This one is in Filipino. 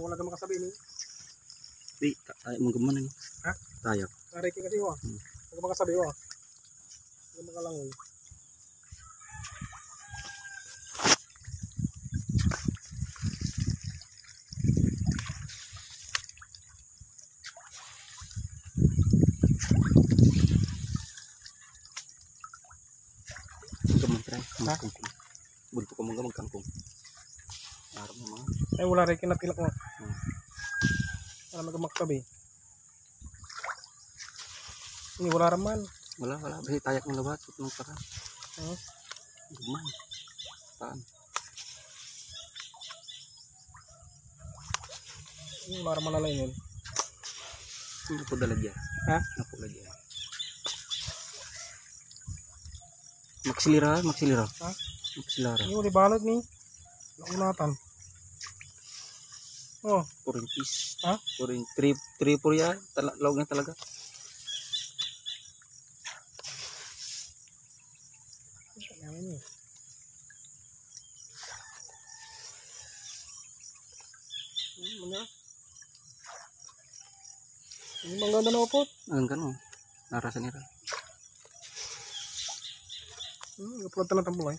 wala ka makasabi ni. Di, tayo mong gamanin. Ha? Tayo. Tarik kasi wa. Wala ka makasabi wa. Wala makalangoy. Kangkong. Bunto ko mga magkangkong. Araw mo mga. Ay wala rin kinatilak mo. Wala magkamaksabi. Ini wala raman. Wala. Basi tayak ng labat. Itong para. Gumay. Taan. Ini wala raman lalay yun. Napo dalagyan. Ha? Napo lagyan. Maksilira. Ha? Maksilira. Ini udah balot nih. Unatan. Oh, Puring piece. ha? Puring tripur ya. Lawag na talaga. Ini. Mana? Ini maganda na upot. Ang gano'n. Narasan nila. Upload na lang tambulay.